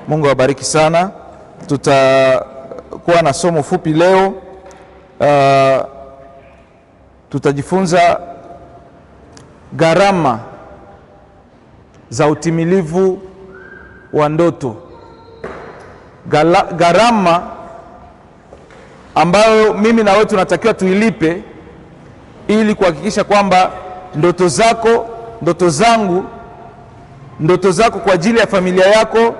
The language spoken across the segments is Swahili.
Mungu awabariki sana. Tutakuwa na somo fupi leo. Tutajifunza gharama za utimilivu wa ndoto. Gharama ambayo mimi na wewe tunatakiwa tuilipe ili kuhakikisha kwamba ndoto zako, ndoto zangu, ndoto zako kwa ajili ya familia yako,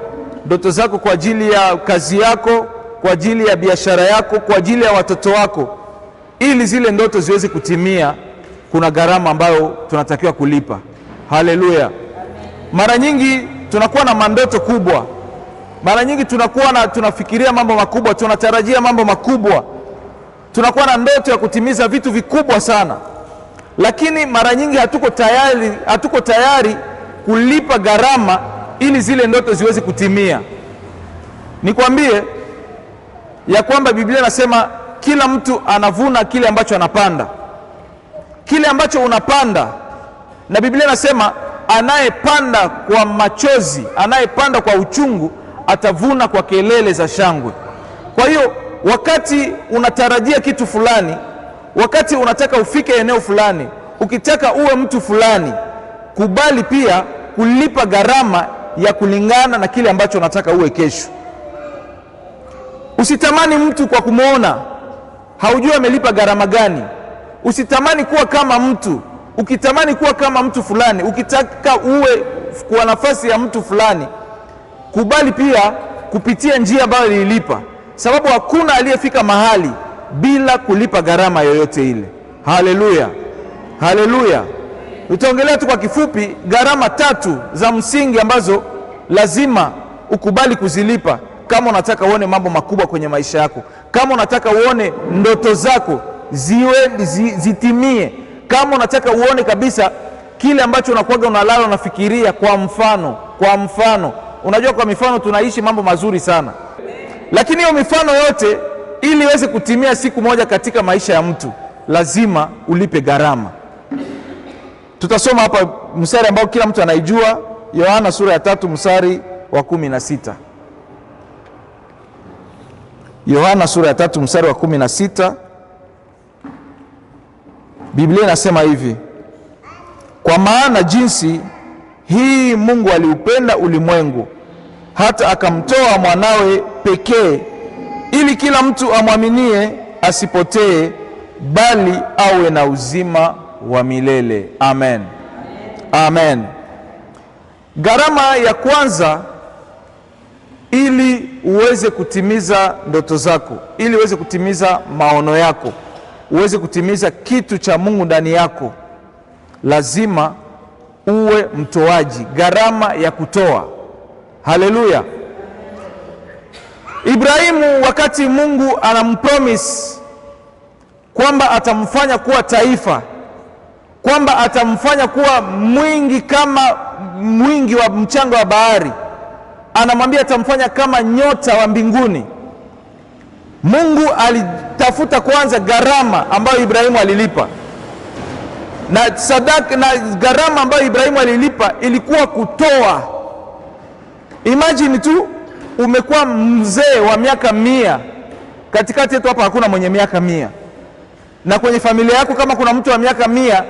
ndoto zako kwa ajili ya kazi yako, kwa ajili ya biashara yako, kwa ajili ya watoto wako, ili zile ndoto ziweze kutimia, kuna gharama ambayo tunatakiwa kulipa. Haleluya. Mara nyingi tunakuwa na mandoto kubwa. Mara nyingi tunafikiria mambo makubwa, tunatarajia mambo makubwa. Tunakuwa na ndoto ya kutimiza vitu vikubwa sana. Lakini mara nyingi hatuko tayari kulipa gharama ili zile ndoto ziweze kutimia. Nikwambie ya kwamba Biblia inasema kila mtu anavuna kile ambacho anapanda. Kile ambacho unapanda, na Biblia inasema anayepanda kwa machozi, anayepanda kwa uchungu, atavuna kwa kelele za shangwe. Kwa hiyo wakati unatarajia kitu fulani, wakati unataka ufike eneo fulani, ukitaka uwe mtu fulani, kubali pia kulipa gharama ya kulingana na kile ambacho unataka uwe kesho. Usitamani mtu kwa kumuona, haujui amelipa gharama gani. Usitamani kuwa kama mtu. Ukitamani kuwa kama mtu fulani, ukitaka uwe kwa nafasi ya mtu fulani, kubali pia kupitia njia ambayo ililipa, sababu hakuna aliyefika mahali bila kulipa gharama yoyote ile. Haleluya, haleluya. Tutaongelea tu kwa kifupi gharama 3 za msingi ambazo lazima ukubali kuzilipa kama unataka uone mambo makubwa kwenye maisha yako, kama unataka uone ndoto zako zitimie, kama unataka uone kabisa kile ambacho unakuwaga unalala unafikiria. Kwa mfano, unajua kwa mifano tunaishi mambo mazuri sana, lakini hiyo mifano yote ili iweze kutimia siku moja katika maisha ya mtu, lazima ulipe gharama. Tutasoma hapa mstari ambao kila mtu anaijua, Yohana sura ya 3 mstari wa 16. Yohana sura ya 3 mstari wa 16. Biblia inasema hivi: kwa maana jinsi hii Mungu aliupenda ulimwengu hata akamtoa mwanawe pekee, ili kila mtu amwaminie asipotee, bali awe na uzima wa milele. Amen, amen. Gharama ya kwanza ili uweze kutimiza ndoto zako, ili uweze kutimiza maono yako, uweze kutimiza kitu cha Mungu ndani yako, lazima uwe mtoaji. Gharama ya kutoa. Haleluya. Ibrahimu, wakati Mungu anampromise kwamba atamfanya kuwa taifa, kwamba atamfanya kuwa mwingi kama mwingi wa mchanga wa bahari, anamwambia atamfanya kama nyota wa mbinguni. Mungu alitafuta kwanza gharama ambayo Ibrahimu alilipa, na sadaka na gharama ambayo Ibrahimu alilipa ilikuwa kutoa. Imagine tu umekuwa mzee wa miaka 100. Katikati yetu hapa hakuna mwenye miaka 100, na kwenye familia yako kama kuna mtu wa miaka 100,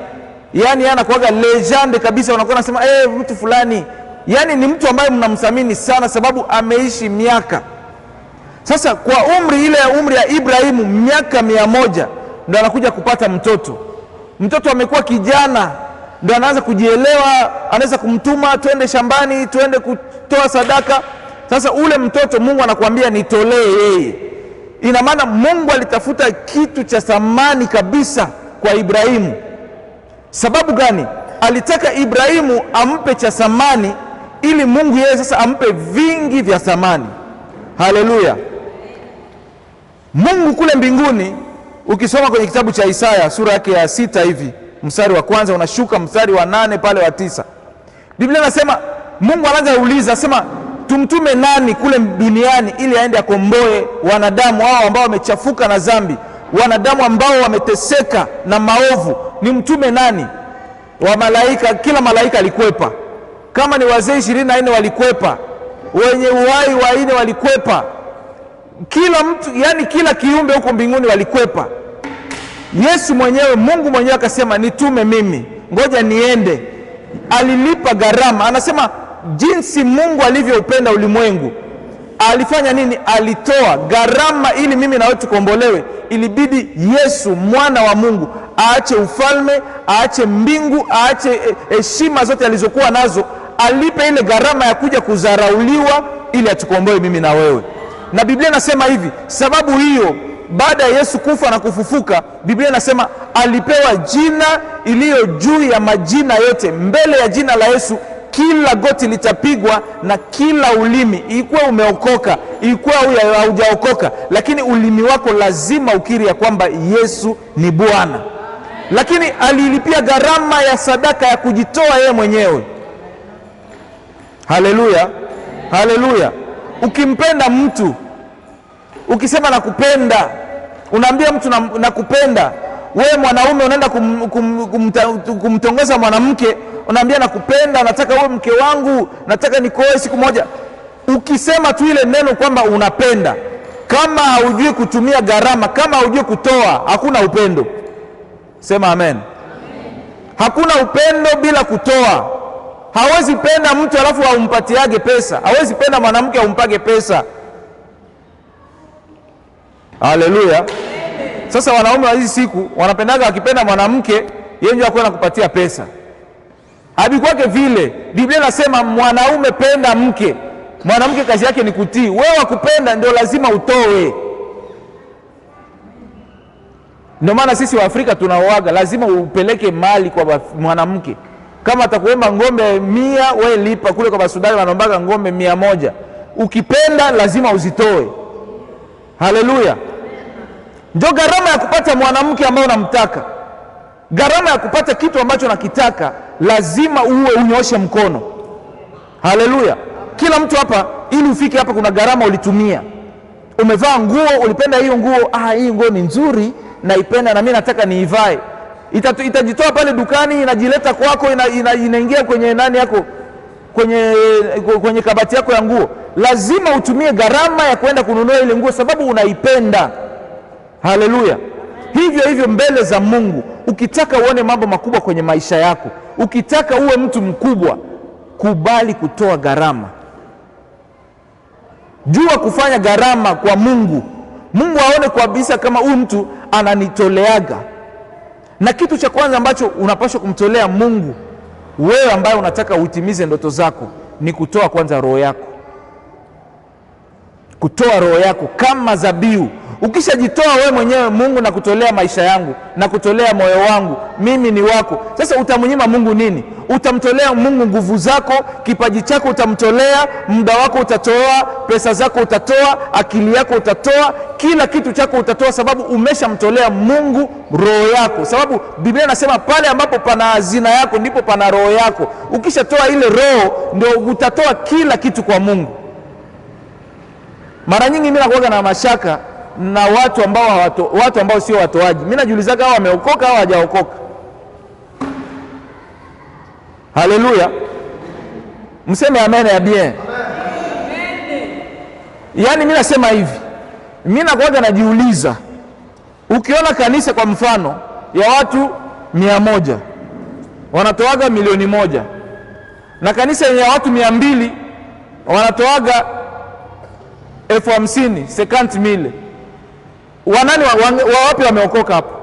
yani anakuwaga legend kabisa. Unakuwa unasema mtu fulani, yani ni mtu ambaye mnamthamini sana sababu ameishi miaka. Sasa kwa umri ya Ibrahimu, miaka 100, ndo anakuja kupata mtoto. Mtoto amekuwa kijana, ndo anaanza kujielewa, anaweza kumtuma twende shambani, twende kutoa sadaka. Sasa ule mtoto Mungu anakuambia nitolee yeye. Ina maana Mungu alitafuta kitu cha thamani kabisa kwa Ibrahimu. Sababu gani? Alitaka Ibrahimu ampe cha thamani ili Mungu yeye sasa ampe vingi vya thamani. Haleluya. Mungu kule mbinguni, ukisoma kwenye kitabu cha Isaya sura yake ya 6 hivi, mstari wa 1 unashuka mstari wa 8 pale wa 9. Biblia inasema Mungu anaanza kuuliza, asema tumtume nani kule duniani ili aende akomboe wanadamu hao ambao wamechafuka na dhambi, wanadamu ambao wameteseka na maovu? Ni mtume nani? Wa malaika, kila malaika alikwepa. Kama ni wazee 24 walikwepa, wenye uhai wanne walikwepa, kila mtu, yani kila kiumbe huko mbinguni walikwepa. Yesu mwenyewe, Mungu mwenyewe akasema nitume mimi, ngoja niende. Alilipa gharama. Anasema jinsi Mungu alivyoupenda ulimwengu, alifanya nini? Alitoa gharama ili mimi na wewe tukombolewe. Ilibidi Yesu mwana wa Mungu aache ufalme, aache mbingu, aache heshima zote alizokuwa nazo, alipe ile gharama ya kuja kudharauliwa ili atukomboe mimi na wewe. Na Biblia inasema hivi, sababu hiyo baada ya Yesu kufa na kufufuka, Biblia inasema alipewa jina iliyo juu ya majina yote. Mbele ya jina la Yesu kila goti litapigwa na kila ulimi, ilikuwa umeokoka, ilikuwa haujaokoka, lakini ulimi wako lazima ukiri ya kwamba Yesu ni Bwana. Lakini alilipia gharama ya sadaka ya kujitoa yeye mwenyewe. Haleluya, haleluya. Ukimpenda mtu, ukisema nakupenda, unaambia mtu nakupenda. Wewe mwanaume unaenda kumtongoza mwanamke, unaambia nakupenda, nataka wewe mke wangu, nataka nikoe siku moja. Ukisema tu ile neno kwamba unapenda, kama haujui kutumia gharama, kama haujui kutoa, hakuna upendo. Sema amen. Hakuna upendo bila kutoa. Hawezi penda mtu alafu aumpatiage pesa. Hawezi penda mwanamke aumpage pesa. Haleluya. Sasa wanaume wa hizi siku wanapendaga akipenda mwanamke yeye ndio akwenda kupatia pesa. Hadi kwake vile. Biblia inasema mwanaume penda mke, mwanamke kazi yake ni kutii. Wewe wakupenda ndio lazima utoe. Ndio maana sisi wa Afrika tunaoaga, lazima upeleke mali kwa mwanamke. Kama atakuomba ngombe 100, wewe lipa. Kule kwa Basudani wanaombaga ngombe 100. Ukipenda lazima uzitoe. Haleluya. Ndio gharama ya kupata mwanamke ambaye unamtaka. Gharama ya kupata kitu ambacho unakitaka, lazima uwe unyoshe mkono. Haleluya. Kila mtu hapa, ili ufike hapa kuna gharama ulitumia. Umevaa nguo, ulipenda hiyo nguo, hii nguo ni nzuri, naipenda na mimi nataka niivae. Itajitoa pale dukani, inajileta kwako, inaingia kwenye nani yako, kwenye kabati yako ya nguo. Lazima utumie gharama ya kwenda kununua ile nguo sababu unaipenda. Haleluya. Hivyo mbele za Mungu, ukitaka uone mambo makubwa kwenye maisha yako, ukitaka uwe mtu mkubwa, kubali kutoa gharama. Jua kufanya gharama kwa Mungu. Mungu aone kabisa kama huyu mtu ananitoleaga. Na kitu cha kwanza ambacho unapaswa kumtolea Mungu, wewe ambaye unataka uitimize ndoto zako, ni kutoa kwanza roho yako. Kutoa roho yako kama dhabihu. Ukishajitoa wewe mwenyewe Mungu, na kutolea maisha yangu, na kutolea moyo wangu, mimi ni wako. Sasa utamnyima Mungu nini? Utamtolea Mungu nguvu zako, kipaji chako utamtolea, muda wako utatoa, pesa zako utatoa, akili yako utatoa, kila kitu chako utatoa, sababu umeshamtolea Mungu roho yako. Sababu Biblia inasema pale ambapo pana hazina yako ndipo pana roho yako. Ukishatoa ile roho ndio utatoa kila kitu kwa Mungu. Mara nyingi mimi nakuwa na mashaka na watu ambao sio watoaji. Mimi najiulizaga hao wameokoka au hawajaokoka. Haleluya. Mseme amen ya bien. Yaani mimi nasema hivi, mimi nakuwa najiuliza, ukiona kanisa kwa mfano ya watu 100 wanatoaga 1,000,000, na kanisa ya watu 200 wanatoaga 50,000, 50,000. Wanani wapi wameokoka hapo?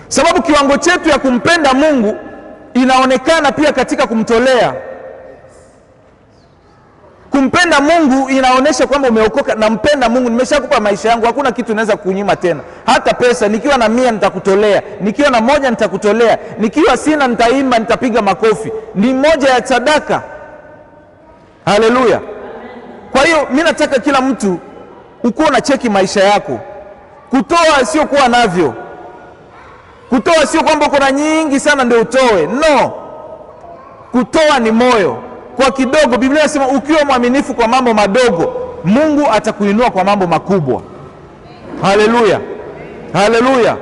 Sababu kiwango chetu ya kumpenda Mungu inaonekana pia katika kumtolea. Kumpenda Mungu inaonesha kwamba umeokoka. Nampenda Mungu, nimeshakupa maisha yangu, hakuna kitu naweza kunyima tena. Hata pesa, nikiwa na 100 nitakutolea, nikiwa na 1 nitakutolea, nikiwa sina nitaimba, nitapiga makofi. Ni moja ya sadaka. Haleluya. Kwa hiyo mimi nataka kila mtu ukuwa na cheki maisha yako. Kutoa sio kuwa navyo. Kutoa sio kwamba uko na nyingi sana ndio utoe. No. Kutoa ni moyo. Kwa kidogo, Biblia inasema ukiwa mwaminifu kwa mambo madogo, Mungu atakuinua kwa mambo makubwa. Haleluya. Haleluya.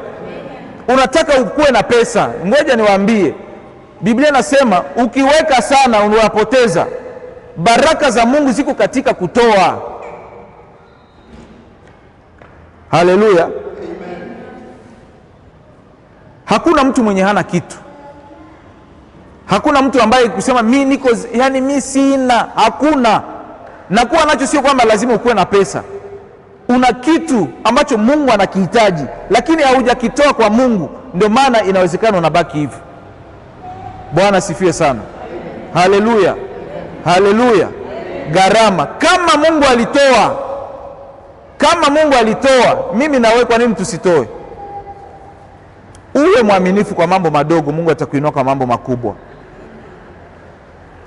Unataka ukue na pesa. Ngoja niwaambie. Biblia inasema ukiweka sana unapoteza. Baraka za Mungu ziko katika kutoa. Haleluya. Hakuna mtu mwenye hana kitu. Hakuna mtu ambaye kusema mimi niko, yani mimi sina. Hakuna. Na kuwa nacho sio kwamba lazima ukuwe na pesa. Una kitu ambacho Mungu anakihitaji, lakini haujakitoa kwa Mungu, ndio maana inawezekana unabaki hivi. Bwana sifiwe sana. Haleluya. Haleluya. Gharama. Kama Mungu alitoa, mimi na wewe kwa nini tusitoe? Uwe mwaminifu kwa mambo madogo, Mungu atakuinua kwa mambo makubwa.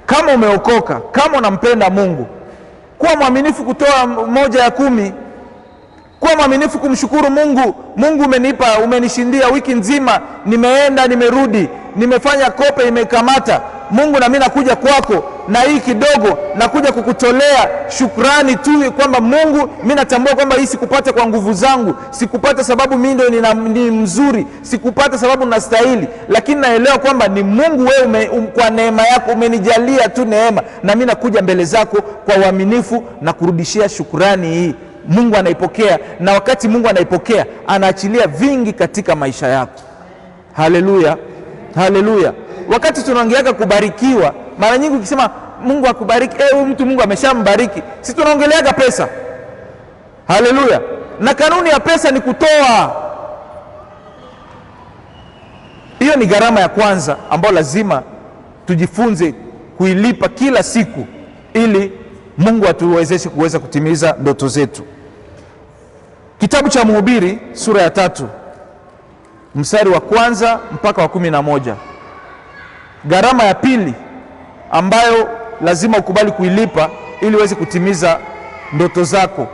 Kama umeokoka, kama unampenda Mungu, kuwa mwaminifu kutoa 1/10. Kuwa mwaminifu kumshukuru Mungu. Mungu umenipa, umenishindia wiki nzima, nimeenda, nimerudi, nimefanya kope, imekamata. Mungu, na mimi nakuja kwako na hii kidogo, nakuja kukutolea shukrani tu kwamba Mungu, mimi natambua kwamba hii sikupata kwa nguvu zangu, sikupata sababu mimi ndio ni mzuri, sikupata sababu nastahili, lakini naelewa kwamba ni Mungu wewe kwa neema yako umenijalia tu neema, na mimi nakuja mbele zako kwa uaminifu na kurudishia shukrani hii. Mungu anaipokea, na wakati Mungu anaipokea anaachilia vingi katika maisha yako. Haleluya. Haleluya. Wakati tunaongelea kubarikiwa, mara nyingi ukisema Mungu akubariki, huyu mtu Mungu ameshambariki, sisi tunaongelea pesa. Haleluya. Na kanuni ya pesa ni kutoa. Hiyo ni gharama ya kwanza ambayo lazima tujifunze kuilipa kila siku, ili Mungu atuwezeshe kuweza kutimiza ndoto zetu. Kitabu cha Mhubiri sura ya 3 mstari wa 1 mpaka wa 11. Gharama ya pili ambayo lazima ukubali kuilipa ili uweze kutimiza ndoto zako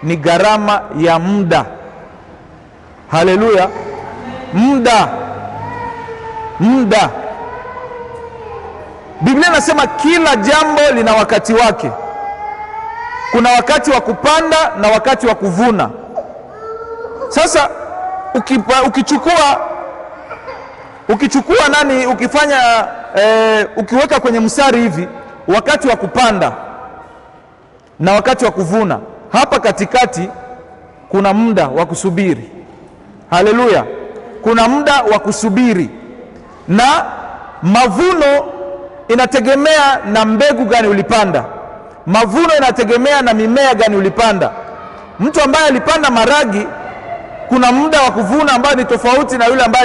ni gharama ya muda. Haleluya. Muda. Biblia inasema kila jambo lina wakati wake. Kuna wakati wa kupanda na wakati wa kuvuna. Sasa ukiweka kwenye mstari hivi wakati wa kupanda na wakati wa kuvuna, hapa katikati kuna muda wa kusubiri. Haleluya. Kuna muda wa kusubiri, na mavuno inategemea na mbegu gani ulipanda. Mavuno inategemea na mimea gani ulipanda. Mtu ambaye alipanda maragi, kuna muda wa kuvuna ambao ni tofauti na yule ambaye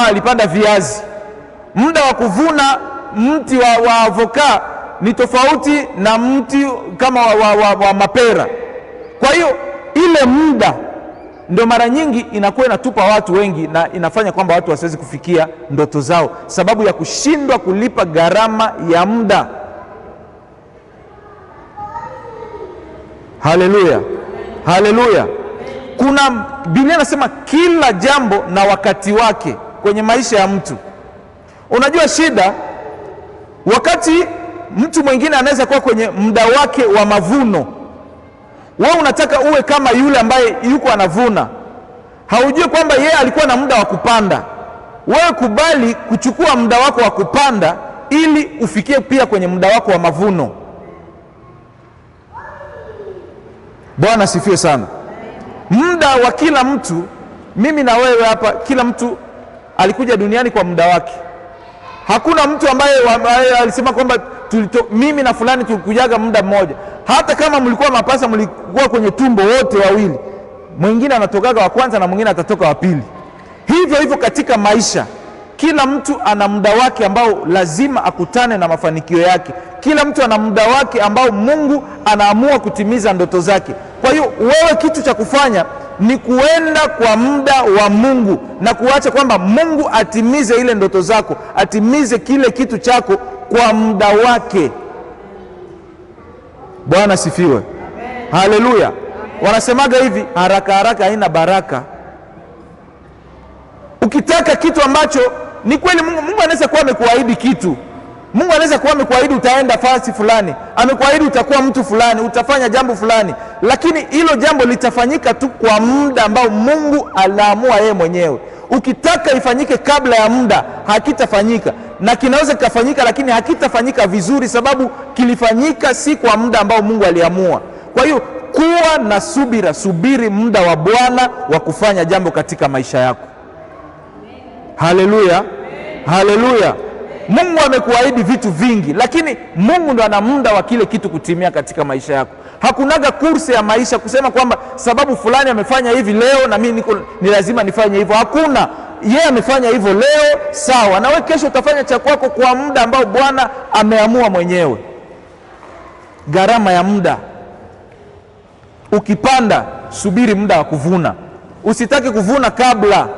alipanda viazi. Muda wa kuvuna mti wa avoka ni tofauti na mti kama wa mapera. Kwa hiyo ile muda ndio mara nyingi inakuwa inatupa watu wengi na inafanya kwamba watu wasiwezi kufikia ndoto zao, sababu ya kushindwa kulipa gharama ya muda. Haleluya. Haleluya. Kuna Biblia inasema kila jambo na wakati wake kwenye maisha ya mtu. Unajua shida, wakati mtu mwingine anaweza kuwa kwenye muda wake wa mavuno, wewe unataka uwe kama yule ambaye yuko anavuna. Haujui kwamba yeye alikuwa na muda wa kupanda. Wewe kubali kuchukua muda wako wa kupanda ili ufikie pia kwenye muda wako wa mavuno. Bwana sifiwe sana. Muda wa kila mtu, mimi na wewe hapa, kila mtu alikuja duniani kwa muda wake. Hakuna mtu ambaye alisema kwamba mimi na fulani tulikujaga muda mmoja. Hata kama mlikuwa mapasa, mlikuwa kwenye tumbo wote wawili, mwingine anatokaga wa kwanza na mwingine atatoka wa pili. Hivyo hivyo katika maisha, kila mtu ana muda wake ambao lazima akutane na mafanikio yake. Kila mtu ana muda wake ambao Mungu anaamua kutimiza ndoto zake. Kwa hiyo wewe, kitu cha kufanya ni kuenda kwa muda wa Mungu na kuacha kwamba Mungu atimize ile ndoto zako, atimize kile kitu chako kwa muda wake. Bwana sifiwe. Haleluya. Wanasemaga hivi, haraka haraka haina baraka. Ukitaka kitu ambacho ni kweli, Mungu anaweza kuwa amekuahidi kitu. Mungu anaweza kuwa amekuahidi utaenda fasi fulani, amekuahidi utakuwa mtu fulani, utafanya jambo fulani, lakini hilo jambo litafanyika tu kwa muda ambao Mungu alaamua yeye mwenyewe. Ukitaka ifanyike kabla ya muda, hakitafanyika. na kinaweza kufanyika, lakini hakitafanyika vizuri, sababu kilifanyika si kwa muda ambao Mungu aliamua. Kwa hiyo kuwa na subira, subiri muda wa Bwana wa kufanya jambo katika maisha yako. Haleluya, haleluya. Mungu amekuahidi vitu vingi, lakini Mungu ndo ana muda wa kile kitu kutimia katika maisha yako. Hakunaga kursi ya maisha kusema kwamba sababu fulani amefanya hivi leo na mimi ni lazima nifanye hivyo. Hakuna. Yeye amefanya hivyo leo, sawa, na wewe kesho utafanya cha kwako kwa muda ambao Bwana ameamua mwenyewe. Gharama ya muda. Ukipanda, subiri muda wa kuvuna. Usitaki kuvuna kabla.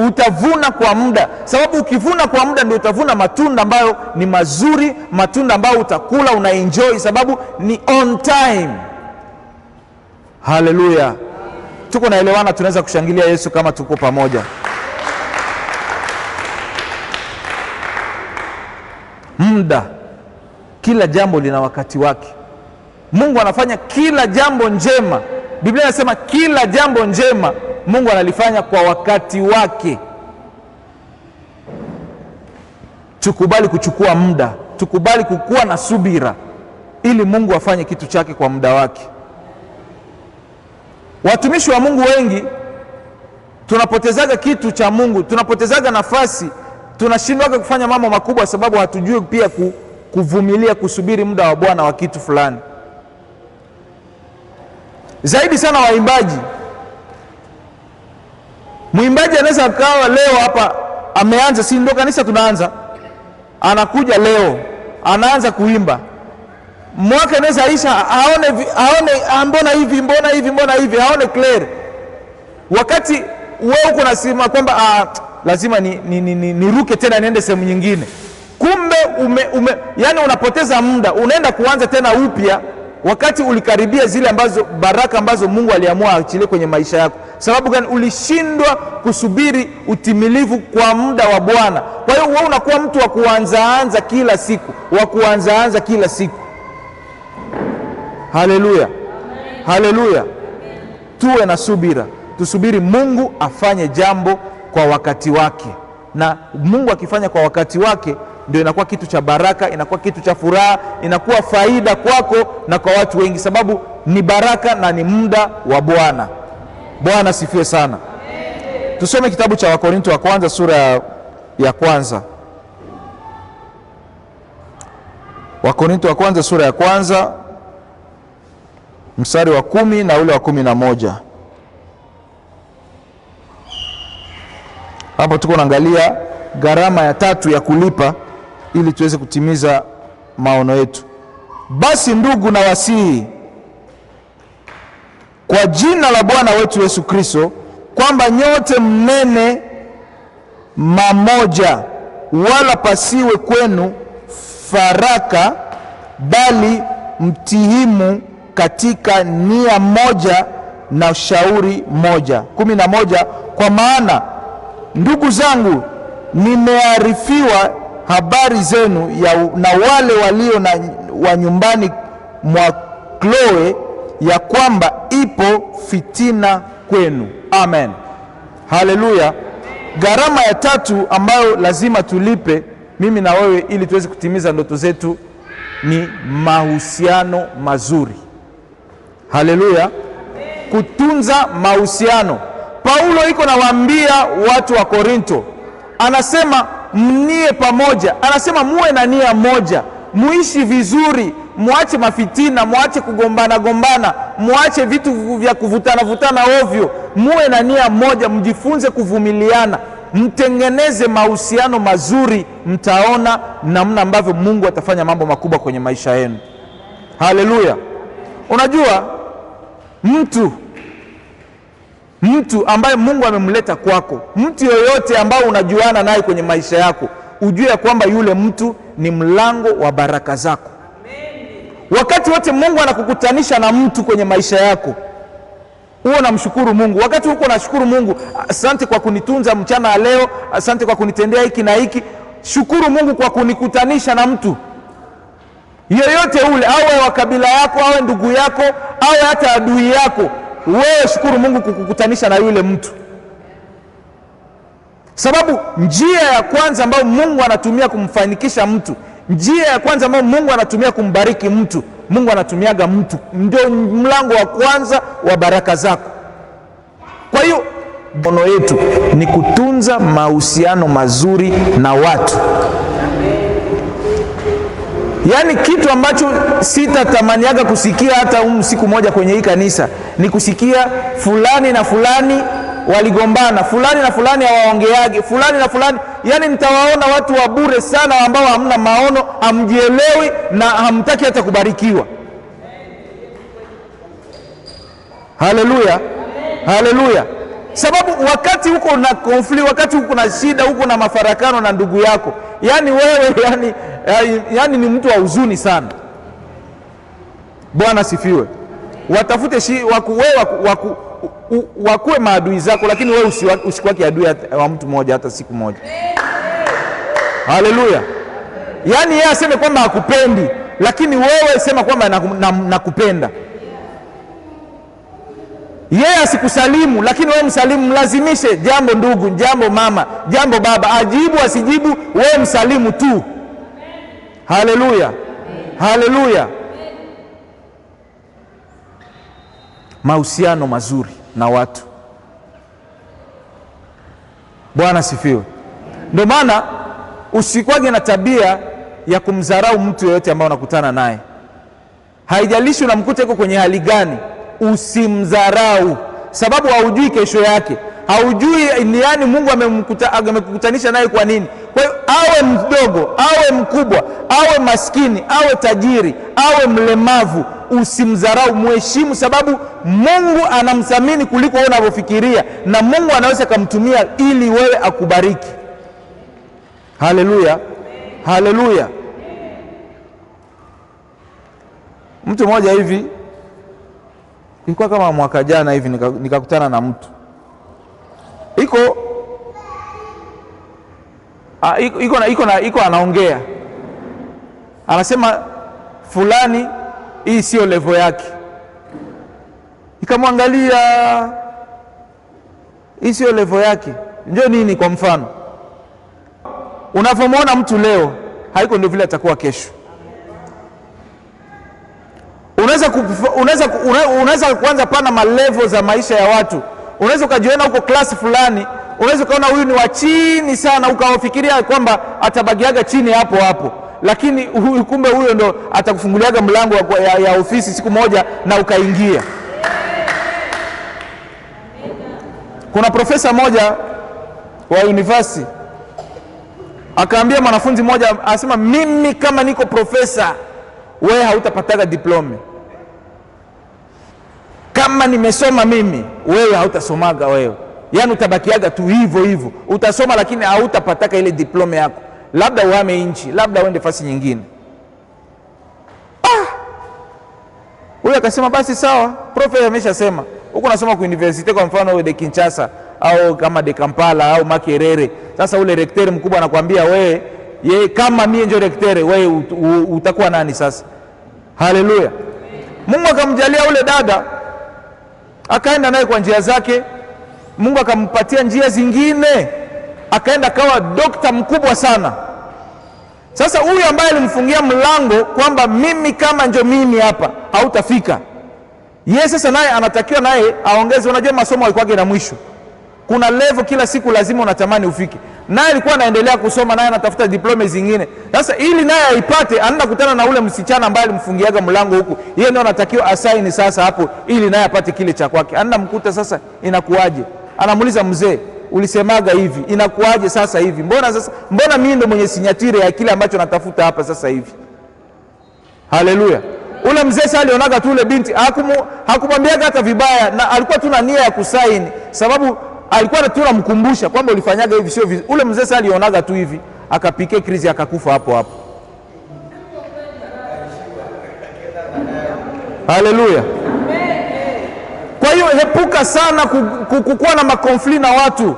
Utavuna kwa muda, sababu ukivuna kwa muda ndio utavuna matunda ambayo ni mazuri, matunda ambayo utakula unaenjoy, sababu ni on time. Haleluya. Tuko naelewana? Tunaweza kushangilia Yesu kama tuko pamoja. Muda, kila jambo lina wakati wake. Mungu anafanya kila jambo njema. Biblia inasema kila jambo njema Mungu analifanya kwa wakati wake. Tukubali kuchukua muda, tukubali kukuwa na subira ili Mungu afanye kitu chake kwa muda wake. Watumishi wa Mungu wengi tunapotezaga kitu cha Mungu, tunapotezaga nafasi, tunashindwa kufanya mambo makubwa sababu hatujui pia kuvumilia, kusubiri muda wa Bwana wa kitu fulani. Zaidi sana waimbaji. Mwimbaji anaweza akawa leo hapa ameanza, si ndio kanisa tunaanza, anakuja leo anaanza kuimba, mwaka inaweza isha aone mbona hivi aone clear, wakati wewe uko nasema kwamba lazima niruke tena niende sehemu nyingine. Kumbe yani unapoteza muda, unaenda kuanza tena upya wakati ulikaribia zile ambazo baraka ambazo Mungu aliamua aachilie kwenye maisha yako. Sababu gani? Ulishindwa kusubiri utimilivu kwa muda wa Bwana. Kwa hiyo wewe unakuwa mtu wa kuanzaanza kila siku, wa kuanzaanza kila siku. Haleluya, haleluya. Tuwe na subira, tusubiri Mungu afanye jambo kwa wakati wake, na Mungu akifanya kwa wakati wake ndio inakuwa kitu cha baraka, inakuwa kitu cha furaha, inakuwa faida kwako na kwa watu wengi, sababu ni baraka na ni muda wa Bwana. Bwana sifiwe sana. Tusome kitabu cha Wakorinto wa kwanza sura ya kwanza. Wakorinto wa kwanza sura ya kwanza mstari wa 10 na ule wa 11. Hapo tuko naangalia gharama ya tatu ya kulipa ili tuweze kutimiza maono yetu. Basi ndugu, na wasihi kwa jina la Bwana wetu Yesu Kristo kwamba nyote mnene mamoja, wala pasiwe kwenu faraka, bali mtihimu katika nia moja na shauri moja. 11. Kwa maana ndugu zangu, nimearifiwa habari zenu na wale walio wa nyumbani mwa Kloe, ya kwamba ipo fitina kwenu. Amen, haleluya. Gharama ya tatu ambayo lazima tulipe mimi na wewe ili tuweze kutimiza ndoto zetu ni mahusiano mazuri. Haleluya, kutunza mahusiano. Paulo iko nawaambia watu wa Korinto, anasema mnie pamoja, anasema muwe na nia moja, muishi vizuri, muache mafitina, muache kugombana, muache vitu vya kuvutana ovyo, muwe na nia moja, mjifunze kuvumiliana, mtengeneze mahusiano mazuri, mtaona namna ambavyo Mungu atafanya mambo makubwa kwenye maisha yenu. Haleluya. Unajua mtu ambaye Mungu amemleta kwako, mtu yoyote ambao unajuana naye kwenye maisha yako, ujue ya kwamba yule mtu ni mlango wa baraka zako. Wakati wote Mungu anakukutanisha na mtu kwenye maisha yako, uwe namshukuru Mungu. Wakati uko nashukuru Mungu, asante kwa kunitunza mchana leo, asante kwa kunitendea hiki na hiki, shukuru Mungu kwa kunikutanisha na mtu yoyote ule, awe wa kabila yako, awe ndugu yako, awe hata adui yako. Wewe shukuru Mungu kukukutanisha na yule mtu. Sababu njia ya kwanza ambayo Mungu anatumia kumfanikisha mtu, njia ya kwanza ambayo Mungu anatumia kumbariki mtu, Mungu anatumiaga mtu. Ndio mlango wa kwanza wa baraka zako. Kwa hiyo bono yetu ni kutunza mahusiano mazuri na watu. Yaani kitu ambacho sitatamaniaga kusikia hata siku moja kwenye hii kanisa ni kusikia fulani na fulani waligombana, fulani na fulani hawaongeage, fulani na fulani. Yaani nitawaona watu wa bure sana ambao hamna maono, hamjielewi na hamtaki hata kubarikiwa. Haleluya, haleluya. Sababu wakati huko na konflikt, wakati huko na shida, huko na mafarakano na ndugu yako, yani wewe yani ni mtu wa huzuni sana. Bwana sifiwe. Watafute wakuwe maadui zako, lakini wewe usikuwa adui wa mtu mmoja hata siku moja. Haleluya. Yani yeye aseme kwamba hakupendi, lakini wewe sema kwamba nakupenda. Yeye asikusalimu, lakini wewe msalimu. Mlazimishe jambo ndugu, jambo mama, jambo baba, ajibu asijibu, wewe msalimu tu. Haleluya, haleluya. Mahusiano mazuri na watu. Bwana sifiwe. Ndio maana usikwage na tabia ya kumdharau mtu yeyote ambaye unakutana naye. Haijalishi unamkuta yuko kwenye hali gani, usimdharau, sababu haujui kesho yake, haujui ni yani Mungu amekukutanisha naye kwa nini. Kwa hiyo awe mdogo, awe mkubwa, awe maskini, awe tajiri, awe mlemavu, usimdharau, mheshimu, sababu Mungu anamthamini kuliko wewe unavyofikiria, na Mungu anaweza kumtumia ili wewe akubariki. Haleluya, haleluya. Mtu mmoja hivi, ilikuwa kama mwaka jana hivi, nikakutana na mtu iko anaongea, anasema fulani hii sio level yake. Nikamwangalia, hii sio level yake. Ndio nini? Kwa mfano, unavyomuona mtu leo haiko ndio vile atakuwa kesho. Unaweza kuanza pana malevel za maisha ya watu. Unaweza ukajiona huko klasi fulani, unaweza ukaona huyu ni wa chini sana, ukawafikiria kwamba atabagiaga chini hapo hapo, lakini kumbe huyo ndo atakufunguliaga mlango ya ofisi siku moja na ukaingia. Kuna profesa moja wa university akaambia mwanafunzi mmoja, asema mimi kama niko profesa, wewe hautapataga diploma. Kama nimesoma mimi, wewe hautasomaga wewe. Yaani utabakiaga tu hivyo hivyo. Utasoma lakini hautapataka ile diploma yako. Labda uhame nchi, labda uende fasi nyingine. Huyo akasema basi sawa, profesa ameshasema. Huko nasoma kwa university kwa mfano de Kinshasa au kama de Kampala au Makerere. Sasa ule rekteri mkubwa anakuambia wewe, kama mimi ndio rekteri, wewe utakuwa nani sasa? Haleluya. Mungu akamjalia ule dada, akaenda naye kwa njia zake. Mungu akampatia njia zingine, akaenda kawa dokta mkubwa sana. Sasa huyu ambaye alimfungia mlango kwamba mimi kama ndio mimi hapa hautafika, yeye sasa naye anatakiwa naye aongeze. Unajua masomo yalikuwa na mwisho, kuna level kila siku lazima unatamani ufike. Naye alikuwa anaendelea kusoma, naye anatafuta diploma zingine. Sasa ili naye aipate, anaenda kutana na ule msichana ambaye alimfungiaga mlango huku. Yeye ndio anatakiwa asaini sasa hapo ili naye apate kile cha kwake. Anaenda mkuta, sasa inakuaje? Anamuuliza mzee, ulisemaga hivi, inakuaje sasa hivi? Mbona mimi ndo mwenye sinyatire ya kile ambacho natafuta hapa sasa hivi? Haleluya. Ule mzee sasa alionaga tu ule binti, hakumwambiaga hata vibaya, na alikuwa tu na nia ya kusaini, sababu alikuwa tunamkumbusha kwamba ulifanyaga hivi sio hivi. Ule mzee sasa alionaga tu hivi, akapike krizi, akakufa hapo hapo. Haleluya. Kwa hiyo hepuka sana kukuwa na makonfli na watu.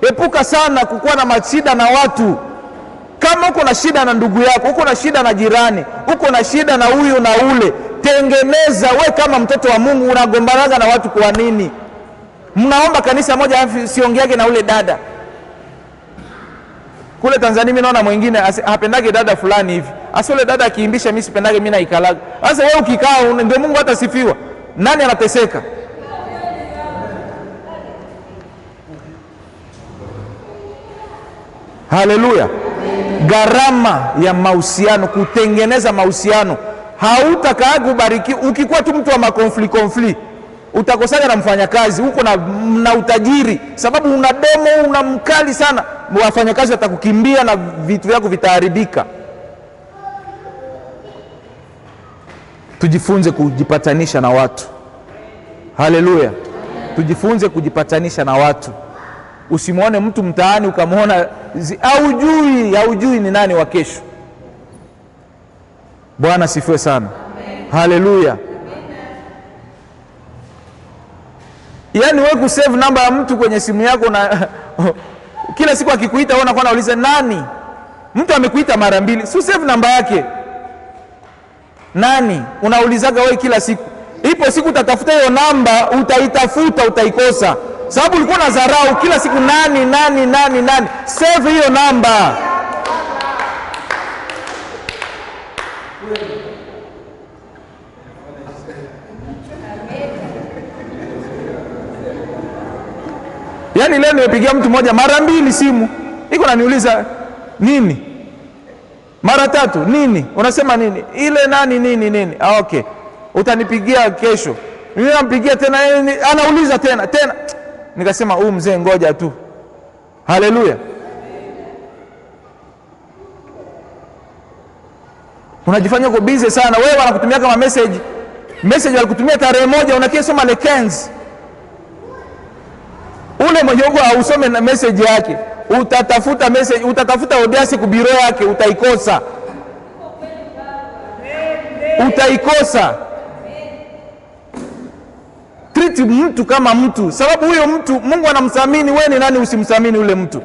Hepuka sana kukuwa na mashida na watu. Kama uko na shida na ndugu yako, uko na shida na jirani, uko na shida na huyu na ule, tengeneza. We kama mtoto wa Mungu unagombanaga na watu kwa nini? Mnaomba kanisa moja, afi siongeage na ule dada. Kule Tanzania mimi naona mwingine hapendage dada fulani hivi. Asole dada akiimbisha mimi sipendage, mimi naikalaga. Sasa wewe ukikaa ndio Mungu hatasifiwa. Nani anateseka? Haleluya. Gharama ya mahusiano, kutengeneza mahusiano. Hautakaa kubariki ukikuwa tu mtu wa makonfli. Utakosana na mfanyakazi, uko na utajiri, sababu una domo, una mkali sana, wafanyakazi watakukimbia na vitu vyako vitaharibika. Tujifunze kujipatanisha na watu. Haleluya. Tujifunze kujipatanisha na watu. Usimuone mtu mtaani ukamwona haujui ni nani wa kesho. Bwana sifiwe sana. Haleluya. Yaani wewe kusave namba ya mtu kwenye simu yako na kila siku akikuita wewe unakuwa unauliza nani? Mtu amekuita mara 2, si save namba yake. Nani? Unaulizaga wewe kila siku. Ipo siku utatafuta hiyo namba, utaitafuta, utaikosa. Sababu ulikuwa na dharau kila siku nani. Save hiyo namba. Yaani leo nimepigia mtu mmoja mara 2 simu. Iko naniuliza nini? Mara 3 nini? Unasema nini? Ile nani nini? Okay. Utanipigia kesho. Mimi nampigia tena, anauliza tena. Nikasema mzee ngoja tu. Haleluya. Unajifanya uko busy sana. Wewe wanakutumia kama message walikutumia tarehe 1, unakia soma le 15. Ule mwenye uko ausome na message yake, utatafuta audience ku biro yake, utaikosa. Treat mtu kama mtu, sababu huyo mtu Mungu anamthamini. Wewe ni nani usimthamini ule mtu?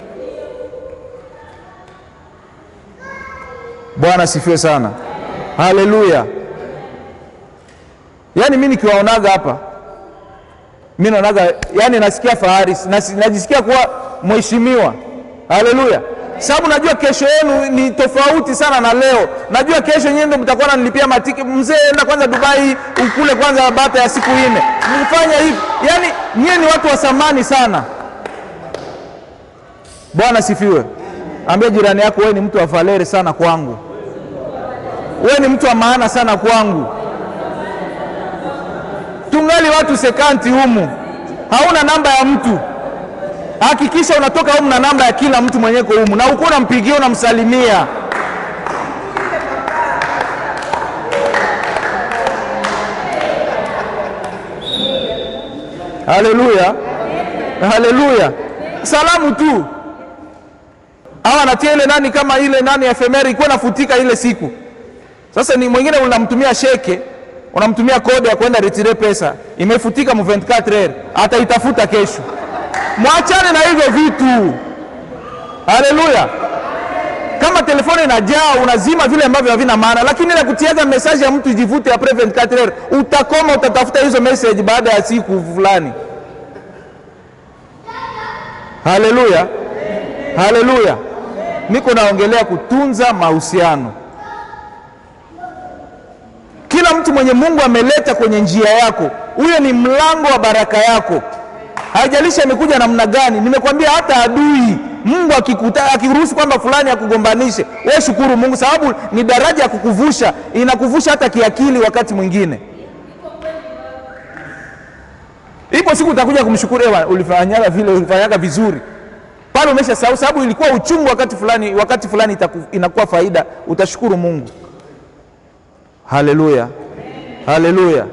Bwana sifiwe sana. Haleluya. Yaani mimi nikiwaonaga hapa, mimi naonaga, yani nasikia fahari, najisikia kuwa mheshimiwa. Haleluya. Sababu najua kesho yenu ni tofauti sana na leo. Najua kesho nyinyi ndio mtakuwa mnanilipia matiki. Mzee enda kwanza Dubai, ukule kwanza bata ya siku 4. Mfanya hivi. Yaani nyinyi ni watu wa thamani sana. Bwana sifiwe. Ambia jirani yako, wewe ni mtu wa valere sana kwangu. Wewe ni mtu wa maana sana kwangu. Tungali watu sekanti humu. Hauna namba ya mtu. Hakikisha unatoka humu na namba ya kila mtu mwenyeko humu, na uko unampigia, unamsalimia. Haleluya. Haleluya. Salamu tu. Hawa natia ile nani kama ile nani efemeri ikuwa nafutika ile siku. Sasa ni mwingine unamtumia sheke, unamtumia kode ya kwenda retire pesa, imefutika mu 24 heures, ataitafuta kesho. Mwachane na hivyo vitu. Haleluya. Kama telefoni inajaa, unazima vile ambavyo havina maana, lakini ile kutiaga message ya mtu ijivute après 24 heures, utakoma, utatafuta hizo message baada ya siku fulani. Haleluya. Haleluya. Niko naongelea kutunza mahusiano. Kila mtu mwenye Mungu ameleta kwenye njia yako, huyo ni mlango wa baraka yako. Haijalishi amekuja namna gani. Nimekwambia hata adui, Mungu akiruhusu kwamba fulani akugombanishe, wewe shukuru Mungu, sababu ni daraja ya kukuvusha, inakuvusha hata kiakili wakati mwingine. Ipo siku utakuja kumshukuru, ulifanyaga vizuri. Pale umeshasahau, sababu ilikuwa uchungu wakati fulani inakuwa faida, utashukuru Mungu. Haleluya. Haleluya.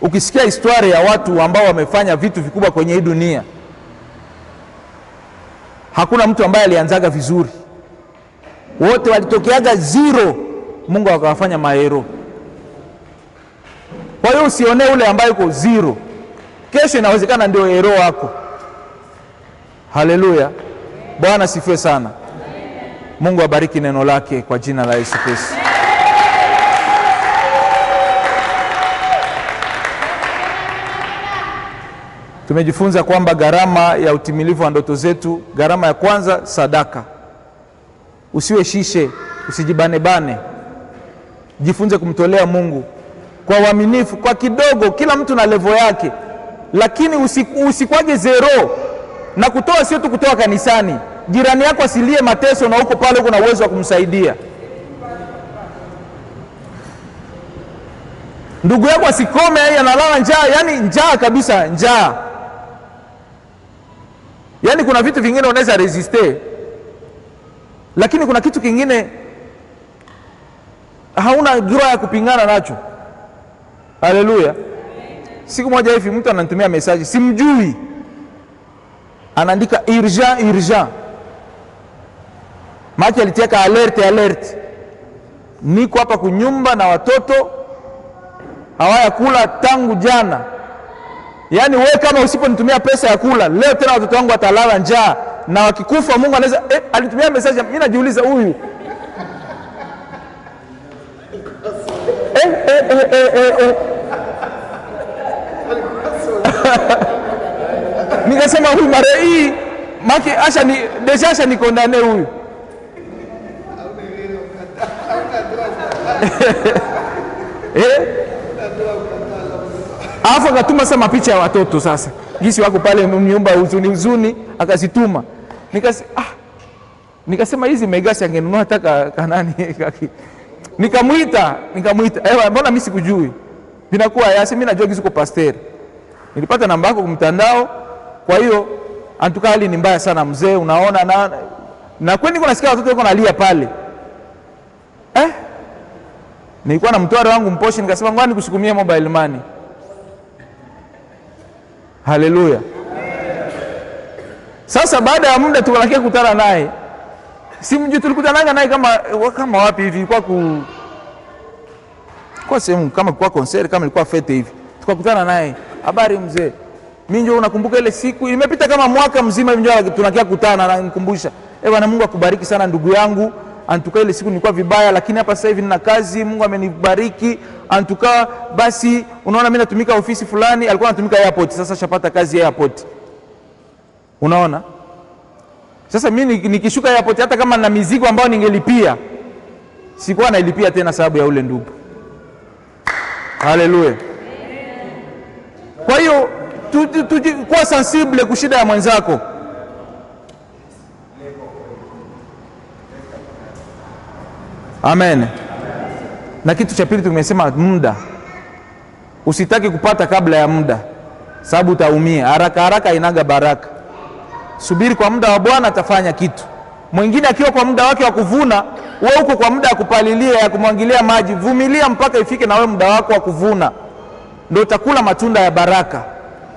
Ukisikia historia ya watu ambao wamefanya vitu vikubwa kwenye hii dunia, hakuna mtu ambaye alianzaga vizuri. Wote walitokeaga zero, Mungu akawafanya mahero. Kwa hiyo usione ule ambaye yuko zero, kesho inawezekana ndio hero wako. Haleluya. Bwana sifiwe sana. Mungu abariki neno lake kwa jina la Yesu Kristo. Tumejifunza kwamba gharama ya utimilifu wa ndoto zetu, gharama ya kwanza sadaka. Usiwe shishe, usijibanebane. Jifunze kumtolea Mungu kwa uaminifu, kwa kidogo. Kila mtu na level yake, lakini usikwage zero. Na kutoa sio tu kutoa kanisani. Jirani yako asilie mateso na uko pale uko na uwezo wa kumsaidia. Ndugu yako asikome yeye analala njaa, yani njaa kabisa, njaa. Yani kuna vitu vingine unaweza resiste, lakini kuna kitu kingine hauna gira ya kupingana nacho. Haleluya. Siku moja hivi mtu ananitumia message, simjui, anaandika urgent. Maki aliteka alert. Niko hapa kunyumba na watoto hawaya kula tangu jana. Yani wewe kama usiponitumia pesa ya kula leo, tena watoto wangu watalala njaa, na wakikufa Mungu anaweza alitumia message. Mimi najiuliza huyu nikasema huyu mara hii maki asha ni kondane huyu. Alafu akatuma sasa mapicha ya watoto sasa. Gisi wako pale nyumba huzuni akazituma. Nikasema hizi megasi angenunua hata kanani. Nikamuita. Mbona mimi sikujui? Binakuwa yasi, mimi najua gisi kwa pastor. Nilipata namba yako kumtandao. Kwa hiyo antuka hali ni mbaya sana mzee, unaona na kwani niko nasikia watoto wako nalia pale. Nilikuwa na mtoto wangu mposhi, nikasema ngoja nikusukumie mobile money. Haleluya. Sasa baada ya muda tukalakia kutana naye. Simjui tulikutana naye kama wapi hivi, kwa sehemu kama kwa concert, kama ilikuwa fete hivi. Tukakutana naye. Habari mzee. Mimi ndio unakumbuka ile siku imepita kama mwaka mzima hivi ndio tunakia kutana, na nikumbusha. Bwana Mungu akubariki sana ndugu yangu. Antuka ile siku nilikuwa vibaya, lakini hapa sasa hivi nina kazi, Mungu amenibariki. Antuka basi unaona mimi natumika ofisi fulani, alikuwa anatumika airport, sasa shapata kazi airport. Unaona? Sasa mimi nikishuka airport, hata kama na mizigo ambayo ningelipia, sikuwa nailipia tena sababu ya ule ndugu. Haleluya. Kwa hiyo kuwa sensible kushida ya mwenzako. Amen. Na kitu cha pili tumesema muda. Usitaki kupata kabla ya muda, sababu utaumia. Haraka inaga baraka. Subiri kwa muda wa Bwana, atafanya kitu. Mwingine akiwa kwa muda wake wa kuvuna, wewe uko kwa muda wa kupalilia, ya kumwangilia maji. Vumilia mpaka ifike na wewe muda wako wa kuvuna, ndio utakula matunda ya baraka.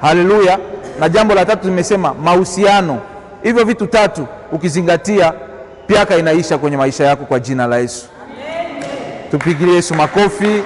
Haleluya. Na jambo la tatu tumesema mahusiano. Hivyo vitu tatu ukizingatia, piaka inaisha kwenye maisha yako kwa jina la Yesu. Tupigie Yesu makofi.